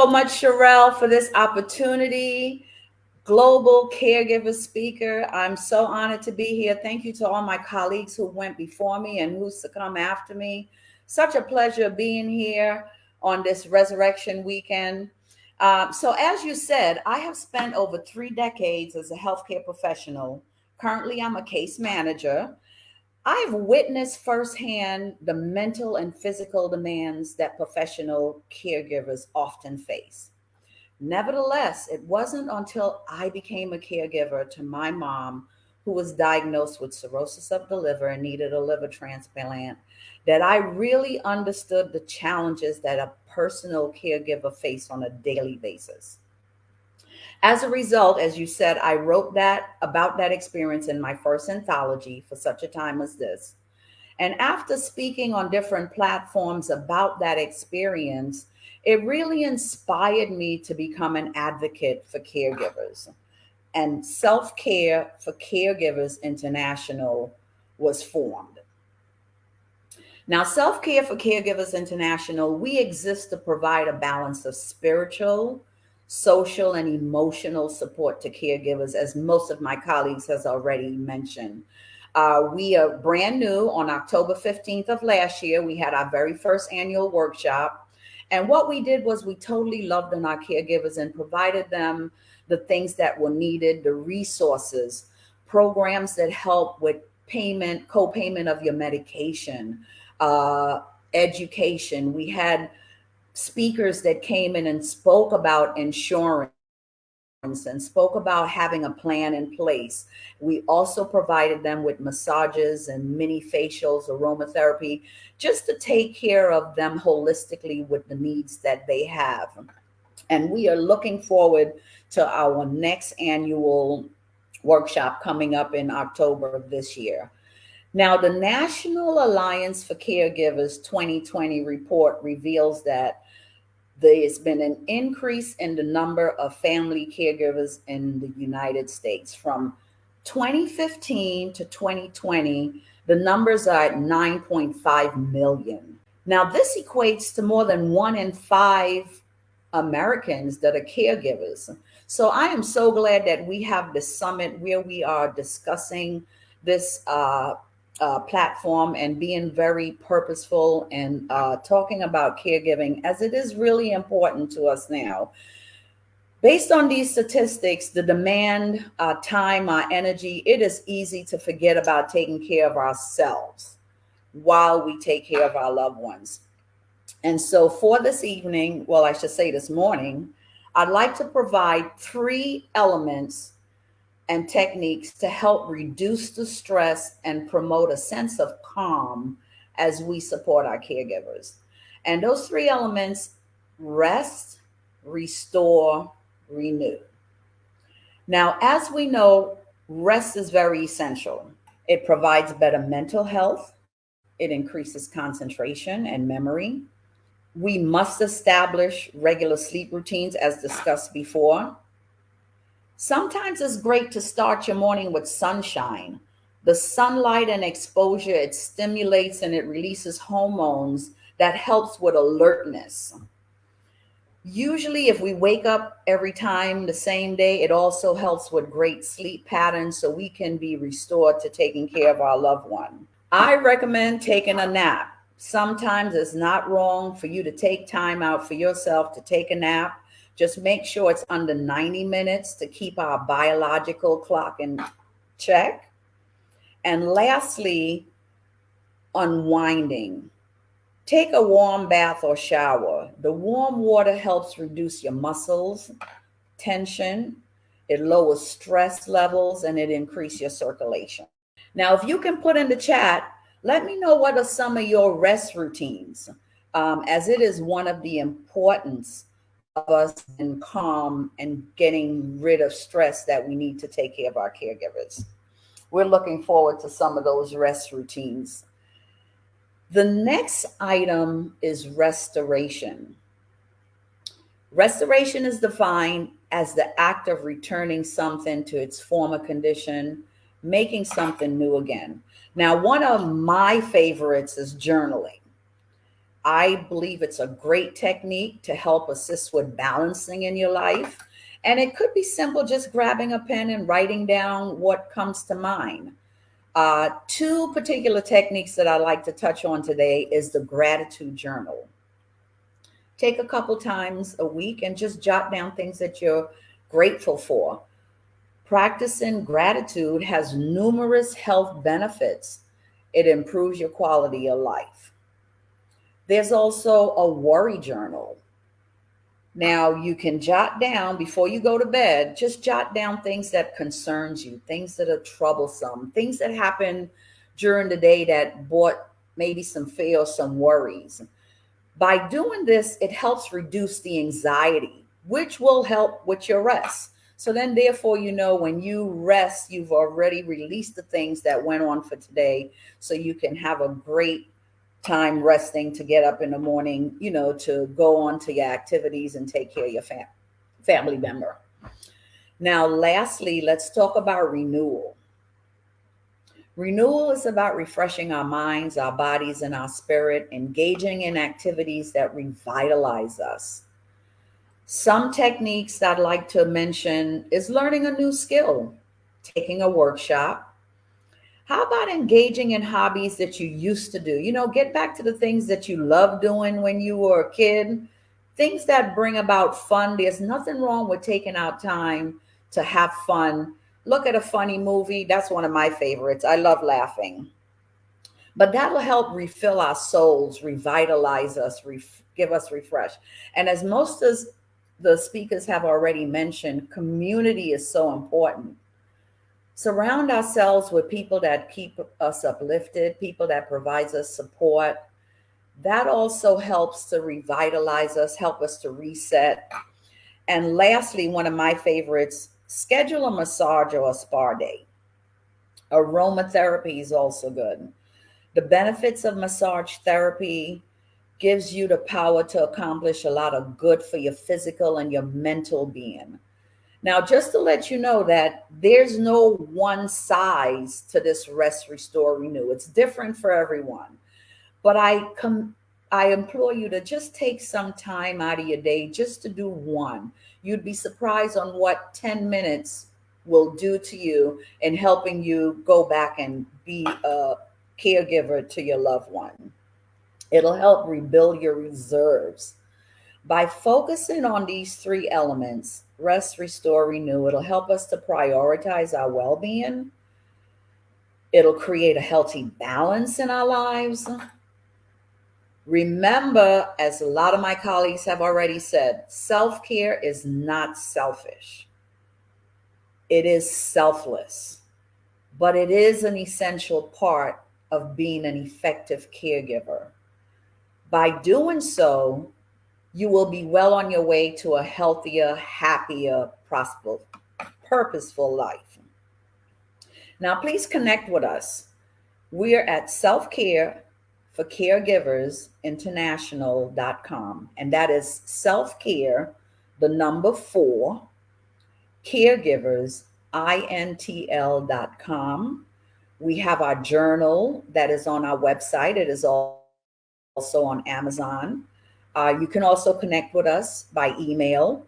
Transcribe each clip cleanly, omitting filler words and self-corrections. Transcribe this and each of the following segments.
so much, Sherelle, for this opportunity. Global caregiver speaker. I'm so honored to be here. Thank you to all my colleagues who went before me and who's to come after me. Such a pleasure being here on this Resurrection Weekend. So, as you said, I have spent over 3 decades as a healthcare professional. Currently, I'm a case manager. I've witnessed firsthand the mental and physical demands that professional caregivers often face. Nevertheless, it wasn't until I became a caregiver to my mom, who was diagnosed with cirrhosis of the liver and needed a liver transplant, that I really understood the challenges that a personal caregiver face on a daily basis. As a result, as you said, I wrote that about that experience in my first anthology, For Such a Time as This. And after speaking on different platforms about that experience, it really inspired me to become an advocate for caregivers. And Self Care for Caregivers International was formed. Now, Self Care for Caregivers International, we exist to provide a balance of spiritual, social, and emotional support to caregivers, as most of my colleagues has already mentioned. We are brand new. On October 15th of last year, we had our very first annual workshop. And what we did was we totally loved on our caregivers and provided them the things that were needed, the resources, programs that help with payment, co-payment of your medication, education. We had speakers that came in and spoke about insurance and spoke about having a plan in place. We also provided them with massages and mini facials, aromatherapy, just to take care of them holistically with the needs that they have. And we are looking forward to our next annual workshop coming up in October of this year. Now, the National Alliance for Caregivers 2020 report reveals that there's been an increase in the number of family caregivers in the United States. From 2015 to 2020, the numbers are at 9.5 million. Now, this equates to more than 1 in 5 Americans that are caregivers. So I am so glad that we have this summit where we are discussing this platform and being very purposeful and talking about caregiving, as it is really important to us now. Based on these statistics, the demand, our time, our energy, it is easy to forget about taking care of ourselves while we take care of our loved ones. And so for this evening, well, I should say this morning, I'd like to provide 3 elements and techniques to help reduce the stress and promote a sense of calm as we support our caregivers. And those 3 elements: rest, restore, renew. Now, as we know, rest is very essential. It provides better mental health. It increases concentration and memory. We must establish regular sleep routines, as discussed before. Sometimes it's great to start your morning with sunshine. The sunlight and exposure, it stimulates and it releases hormones that helps with alertness. Usually, if we wake up every time the same day, it also helps with great sleep patterns so we can be restored to taking care of our loved one. I recommend taking a nap. Sometimes it's not wrong for you to take time out for yourself to take a nap. Just make sure it's under 90 minutes to keep our biological clock in check. And lastly, unwinding. Take a warm bath or shower. The warm water helps reduce your muscles, tension. It lowers stress levels and it increases your circulation. Now, if you can put in the chat, let me know what are some of your rest routines, as it is one of the importance of us in calm and getting rid of stress that we need to take care of our caregivers. We're looking forward to some of those rest routines. The next item is restoration. Restoration is defined as the act of returning something to its former condition, making something new again. Now, one of my favorites is journaling. I believe it's a great technique to help assist with balancing in your life. And it could be simple, just grabbing a pen and writing down what comes to mind. Two particular techniques that I like to touch on today is the gratitude journal. Take a couple times a week and just jot down things that you're grateful for. Practicing gratitude has numerous health benefits. It improves your quality of life. There's also a worry journal. Now you can jot down before you go to bed, just jot down things that concerns you, things that are troublesome, things that happen during the day that brought maybe some fear or some worries. By doing this, it helps reduce the anxiety, which will help with your rest. So then, therefore, when you rest, you've already released the things that went on for today. So you can have a great time resting to get up in the morning, to go on to your activities and take care of your family member. Now, lastly, let's talk about renewal. Renewal is about refreshing our minds, our bodies, and our spirit, engaging in activities that revitalize us. Some techniques I'd like to mention is learning a new skill, taking a workshop. How about engaging in hobbies that you used to do? Get back to the things that you loved doing when you were a kid, things that bring about fun. There's nothing wrong with taking out time to have fun. Look at a funny movie. That's one of my favorites. I love laughing. But that'll help refill our souls, revitalize us, give us refresh. And as most of the speakers have already mentioned, community is so important. Surround ourselves with people that keep us uplifted, people that provides us support. That also helps to revitalize us, help us to reset. And lastly, one of my favorites, schedule a massage or a spa day. Aromatherapy is also good. The benefits of massage therapy gives you the power to accomplish a lot of good for your physical and your mental being. Now, just to let you know that there's no one size to this rest, restore, renew. It's different for everyone. But I implore you to just take some time out of your day just to do one. You'd be surprised on what 10 minutes will do to you in helping you go back and be a caregiver to your loved one. It'll help rebuild your reserves. By focusing on these three elements, rest, restore, renew, it'll help us to prioritize our well-being. It'll create a healthy balance in our lives. Remember, as a lot of my colleagues have already said, self-care is not selfish. It is selfless, but it is an essential part of being an effective caregiver. By doing so, you will be well on your way to a healthier, happier, prosperous, purposeful life. Now, please connect with us. We're at Self-Care for Caregivers International.com, and that is self-care, the number 4, caregivers, INTL.com. We have our journal that is on our website. It is also on Amazon. You can also connect with us by email,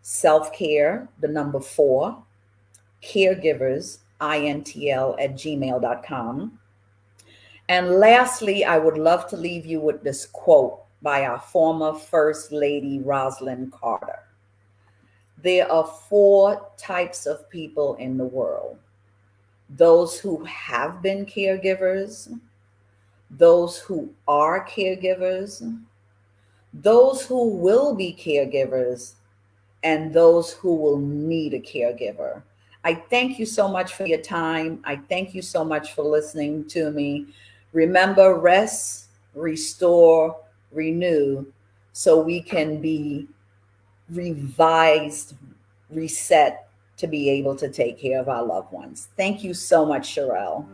selfcare, the number 4, caregivers, INTL at gmail.com. And lastly, I would love to leave you with this quote by our former First Lady, Rosalind Carter. There are 4 types of people in the world: those who have been caregivers, those who are caregivers, those who will be caregivers, and those who will need a caregiver. I thank you so much for your time. I thank you so much for listening to me. Remember, rest, restore, renew, so we can be revised, reset to be able to take care of our loved ones. Thank you so much, Sherelle.